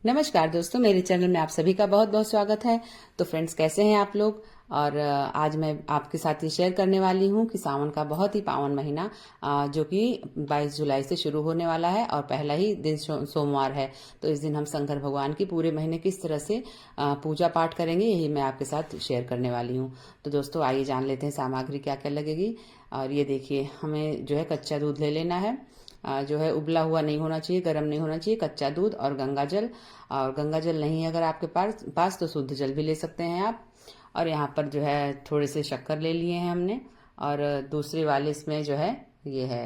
नमस्कार दोस्तों, मेरे चैनल में आप सभी का बहुत बहुत स्वागत है। तो फ्रेंड्स, कैसे हैं आप लोग। और आज मैं आपके साथ ये शेयर करने वाली हूँ कि सावन का बहुत ही पावन महीना जो कि 22 जुलाई से शुरू होने वाला है और पहला ही दिन सोमवार है। तो इस दिन हम शंकर भगवान की पूरे महीने किस तरह से पूजा पाठ करेंगे, यही मैं आपके साथ शेयर करने वाली हूँ। तो दोस्तों, आइए जान लेते हैं सामग्री क्या क्या लगेगी। और ये देखिए, हमें जो है कच्चा दूध ले लेना है। जो है उबला हुआ नहीं होना चाहिए, गर्म नहीं होना चाहिए। कच्चा दूध और गंगा जल। और गंगा जल नहीं है अगर आपके पास तो शुद्ध जल भी ले सकते हैं आप। और यहाँ पर जो है थोड़े से शक्कर ले लिए हैं हमने। और दूसरे वाले इसमें जो है ये है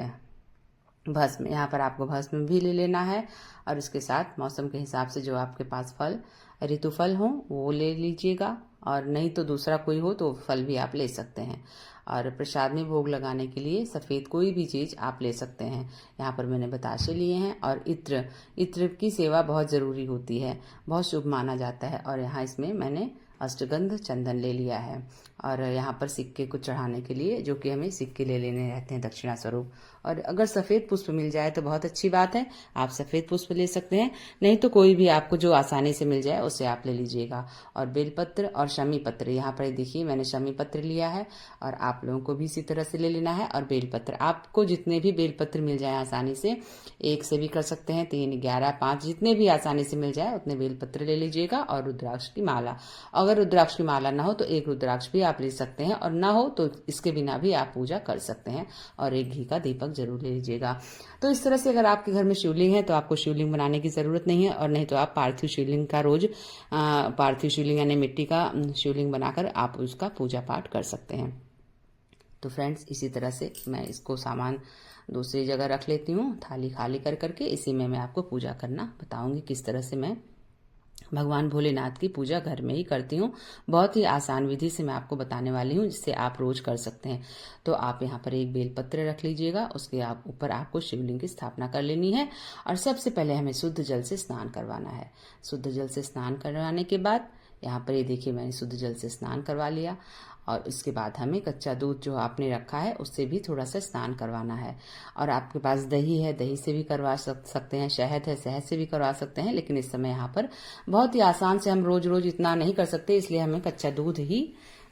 भस्म। यहाँ पर आपको भस्म भी ले लेना है। और इसके साथ मौसम के हिसाब से जो आपके पास फल ऋतु फल हो वो ले लीजिएगा। और नहीं तो दूसरा कोई हो तो फल भी आप ले सकते हैं। और प्रसाद में भोग लगाने के लिए सफ़ेद कोई भी चीज़ आप ले सकते हैं। यहाँ पर मैंने बताशे लिए हैं। और इत्र इत्र की सेवा बहुत ज़रूरी होती है, बहुत शुभ माना जाता है। और यहाँ इसमें मैंने अष्टगंध चंदन ले लिया है। और यहाँ पर सिक्के को चढ़ाने के लिए, जो कि हमें सिक्के ले लेने रहते हैं दक्षिणा स्वरूप। और अगर सफ़ेद पुष्प मिल जाए तो बहुत अच्छी बात है, आप सफ़ेद पुष्प ले सकते हैं। नहीं तो कोई भी आपको जो आसानी से मिल जाए उसे आप ले लीजिएगा। और बेलपत्र और शमी पत्र, यहाँ पर देखिए मैंने शमी पत्र लिया है। और आप लोगों को भी इसी तरह से ले लेना है। और बेलपत्र, आपको जितने भी बेलपत्र मिल जाए आसानी से, एक से भी कर सकते हैं, 3, 11, 5, जितने भी आसानी से मिल जाए उतने बेलपत्र ले लीजिएगा। और रुद्राक्ष की माला, अगर रुद्राक्ष की माला ना हो तो एक रुद्राक्ष भी आप ले सकते हैं। और ना हो तो इसके बिना भी आप पूजा कर सकते हैं। और एक घी का दीपक जरूर ले लीजिएगा। तो इस तरह से अगर आपके घर में शिवलिंग है तो आपको शिवलिंग बनाने की ज़रूरत नहीं है। और नहीं तो आप पार्थिव शिवलिंग का रोज पार्थिव शिवलिंग यानी मिट्टी का शिवलिंग बनाकर आप उसका पूजा पाठ कर सकते हैं। तो फ्रेंड्स, इसी तरह से मैं इसको सामान दूसरी जगह रख लेती हूँ, थाली खाली कर करके। इसी में मैं आपको पूजा करना बताऊंगी किस तरह से मैं भगवान भोलेनाथ की पूजा घर में ही करती हूँ। बहुत ही आसान विधि से मैं आपको बताने वाली हूँ, जिससे आप रोज कर सकते हैं। तो आप यहाँ पर एक बेलपत्र रख लीजिएगा, उसके ऊपर आपको शिवलिंग की स्थापना कर लेनी है। और सबसे पहले हमें शुद्ध जल से स्नान करवाना है। शुद्ध जल से स्नान करवाने के बाद यहाँ पर ये देखिए मैंने शुद्ध जल से स्नान करवा लिया। और उसके बाद हमें कच्चा दूध जो आपने रखा है उससे भी थोड़ा सा स्नान करवाना है। और आपके पास दही है, दही से भी करवा सकते हैं। शहद है, शहद से भी करवा सकते हैं। लेकिन इस समय यहाँ पर बहुत ही आसान से हम रोज रोज इतना नहीं कर सकते, इसलिए हमें कच्चा दूध ही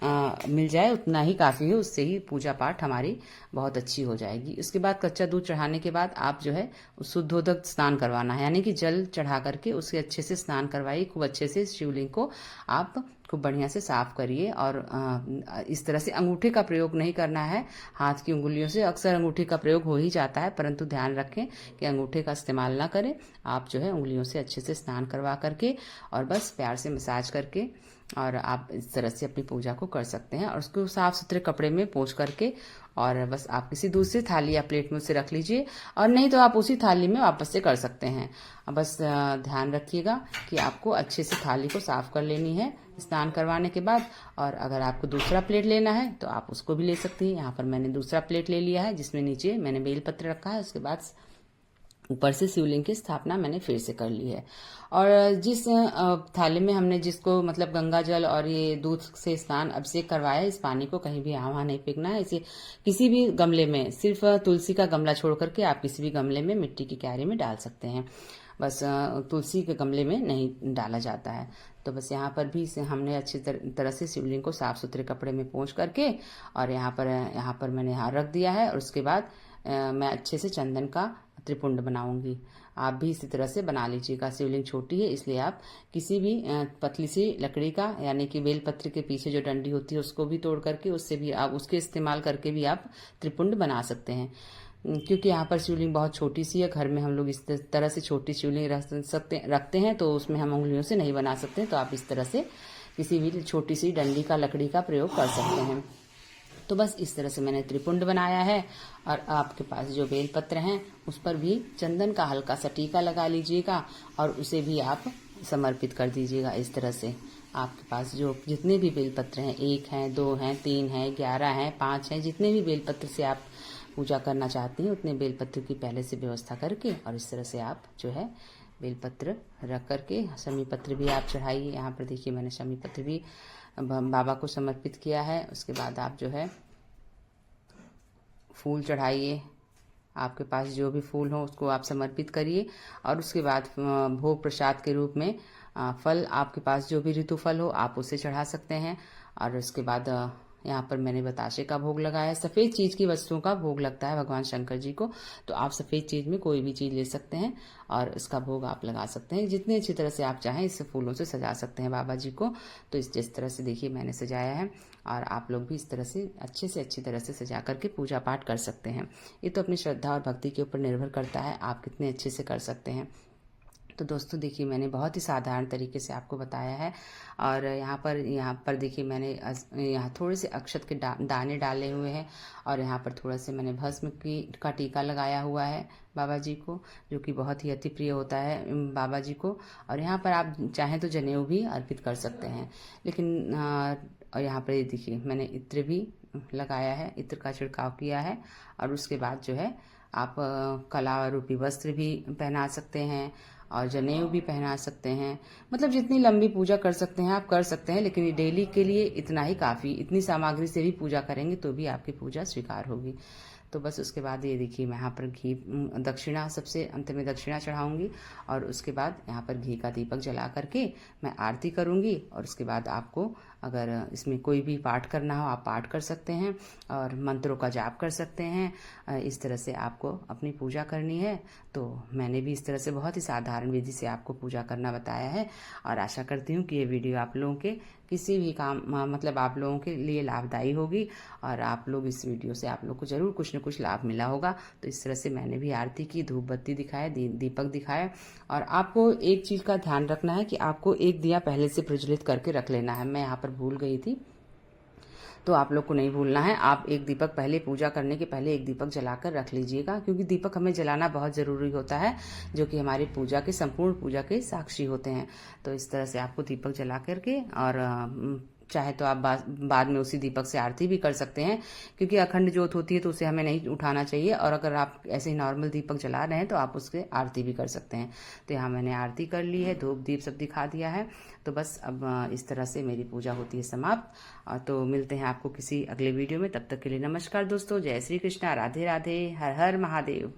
मिल जाए उतना ही काफ़ी है। उससे ही पूजा पाठ हमारी बहुत अच्छी हो जाएगी। उसके बाद कच्चा दूध चढ़ाने के बाद आप जो है शुद्धोदक स्नान करवाना है, यानी कि जल चढ़ा करके उसके अच्छे से स्नान करवाइए। खूब अच्छे से शिवलिंग को आप खूब बढ़िया से साफ करिए। और इस तरह से अंगूठे का प्रयोग नहीं करना है, हाथ की उंगलियों से। अक्सर अंगूठे का प्रयोग हो ही जाता है, परंतु ध्यान रखें कि अंगूठे का इस्तेमाल ना करें। आप जो है उंगलियों से अच्छे से स्नान करवा करके और बस प्यार से मसाज करके और आप इस तरह से अपनी पूजा को कर सकते हैं। और उसको साफ सुथरे कपड़े में पोंछ करके और बस आप किसी दूसरी थाली या प्लेट में उसे रख लीजिए। और नहीं तो आप उसी थाली में वापस से कर सकते हैं। बस ध्यान रखिएगा कि आपको अच्छे से थाली को साफ कर लेनी है स्नान करवाने के बाद। और अगर आपको दूसरा प्लेट लेना है तो आप उसको भी ले सकती हैं। यहाँ पर मैंने दूसरा प्लेट ले लिया है, जिसमें नीचे मैंने बेलपत्र रखा है। उसके बाद ऊपर से शिवलिंग की स्थापना मैंने फिर से कर ली है। और जिस थाली में हमने जिसको मतलब गंगा जल और ये दूध से स्नान अभिषेक करवाया है, इस पानी को कहीं भी यहाँ नहीं फेंकना है। इसे किसी भी गमले में, सिर्फ तुलसी का गमला छोड़ करके आप किसी भी गमले में मिट्टी की क्यारी में डाल सकते हैं। बस तुलसी के गमले में नहीं डाला जाता है। तो बस यहाँ पर भी इसे हमने अच्छी तरह से शिवलिंग को साफ सुथरे कपड़े में पोंछ करके और यहाँ पर मैंने यहाँ रख दिया है। और उसके बाद मैं अच्छे से चंदन का त्रिपुंड बनाऊंगी। आप भी इसी तरह से बना लीजिएगा। शिवलिंग छोटी है इसलिए आप किसी भी पतली सी लकड़ी का, यानी कि बेलपत्र के पीछे जो डंडी होती है उसको भी तोड़ करके, उससे भी आप उसके इस्तेमाल करके भी आप त्रिपुंड बना सकते हैं। क्योंकि यहाँ पर शिवलिंग बहुत छोटी सी है, घर में हम लोग इस तरह से छोटी शिवलिंग रखते हैं तो उसमें हम उंगलियों से नहीं बना सकते। तो आप इस तरह से किसी भी छोटी सी डंडी का, लकड़ी का प्रयोग कर सकते हैं। तो बस इस तरह से मैंने त्रिपुंड बनाया है। और आपके पास जो बेलपत्र हैं उस पर भी चंदन का हल्का सा टीका लगा लीजिएगा और उसे भी आप समर्पित कर दीजिएगा। इस तरह से आपके पास जो जितने भी बेलपत्र हैं, 1 हैं, 2 हैं, 3 हैं, 11 हैं, 5 हैं, जितने भी बेलपत्र से आप पूजा करना चाहती हैं उतने बेलपत्र की पहले से व्यवस्था करके और इस तरह से आप जो है बेलपत्र रख करके शमी पत्र भी आप चढ़ाइए। यहाँ पर देखिए मैंने शमी पत्र भी बाबा को समर्पित किया है। उसके बाद आप जो है फूल चढ़ाइए। आपके पास जो भी फूल हो उसको आप समर्पित करिए। और उसके बाद भोग प्रसाद के रूप में फल, आपके पास जो भी ऋतु फल हो आप उसे चढ़ा सकते हैं। और उसके बाद यहाँ पर मैंने बताशे का भोग लगाया है। सफ़ेद चीज़ की वस्तुओं का भोग लगता है भगवान शंकर जी को, तो आप सफ़ेद चीज़ में कोई भी चीज़ ले सकते हैं और इसका भोग आप लगा सकते हैं। जितनी अच्छी तरह से आप चाहें इस फूलों से सजा सकते हैं बाबा जी को। तो जिस तरह से देखिए मैंने सजाया है, और आप लोग भी इस तरह से अच्छी तरह से सजा करके पूजा पाठ कर सकते हैं। ये तो अपनी श्रद्धा और भक्ति के ऊपर निर्भर करता है, आप कितने अच्छे से कर सकते हैं। तो दोस्तों देखिए मैंने बहुत ही साधारण तरीके से आपको बताया है। और यहाँ पर देखिए मैंने यहाँ थोड़े से अक्षत के दाने डाले हुए हैं, और यहाँ पर थोड़ा से मैंने भस्म का टीका लगाया हुआ है बाबा जी को, जो कि बहुत ही अति प्रिय होता है बाबा जी को। और यहाँ पर आप चाहें तो जनेऊ भी अर्पित कर सकते हैं, लेकिन और यहाँ पर देखिए मैंने इत्र भी लगाया है, इत्र का छिड़काव किया है। और उसके बाद जो है आप कला रूपी वस्त्र भी पहना सकते हैं और जनेऊ भी पहना सकते हैं। मतलब जितनी लंबी पूजा कर सकते हैं आप कर सकते हैं, लेकिन ये डेली के लिए इतना ही काफ़ी। इतनी सामग्री से भी पूजा करेंगे तो भी आपकी पूजा स्वीकार होगी। तो बस उसके बाद ये देखिए मैं यहाँ पर घी दक्षिणा, सबसे अंत में दक्षिणा चढ़ाऊंगी, और उसके बाद यहाँ पर घी का दीपक जला करके मैं आरती करूंगी। और उसके बाद आपको अगर इसमें कोई भी पाठ करना हो आप पाठ कर सकते हैं, और मंत्रों का जाप कर सकते हैं। इस तरह से आपको अपनी पूजा करनी है। तो मैंने भी इस तरह से बहुत ही साधारण विधि से आपको पूजा करना बताया है, और आशा करती हूँ कि ये वीडियो आप लोगों के किसी भी काम मतलब आप लोगों के लिए लाभदायी होगी, और आप लोग इस वीडियो से आप लोग को ज़रूर कुछ न कुछ लाभ मिला होगा। तो इस तरह से मैंने भी आरती की, धूप बत्ती दिखाया, दीपक दिखाया। और आपको एक चीज़ का ध्यान रखना है कि आपको एक दिया पहले से प्रज्वलित करके रख लेना है। मैं यहाँ पर भूल गई थी, तो आप लोग को नहीं भूलना है। आप एक दीपक पहले, पूजा करने के पहले एक दीपक जलाकर रख लीजिएगा, क्योंकि दीपक हमें जलाना बहुत ज़रूरी होता है, जो कि हमारी पूजा के, संपूर्ण पूजा के साक्षी होते हैं। तो इस तरह से आपको दीपक जला करके, और चाहे तो आप बाद में उसी दीपक से आरती भी कर सकते हैं, क्योंकि अखंड ज्योत होती है तो उसे हमें नहीं उठाना चाहिए। और अगर आप ऐसे ही नॉर्मल दीपक जला रहे हैं तो आप उसके आरती भी कर सकते हैं। तो यहाँ मैंने आरती कर ली है, धूप दीप सब दिखा दिया है। तो बस अब इस तरह से मेरी पूजा होती है समाप्त। तो मिलते हैं आपको किसी अगले वीडियो में, तब तक के लिए नमस्कार दोस्तों, जय श्री कृष्णा, राधे राधे, हर हर महादेव।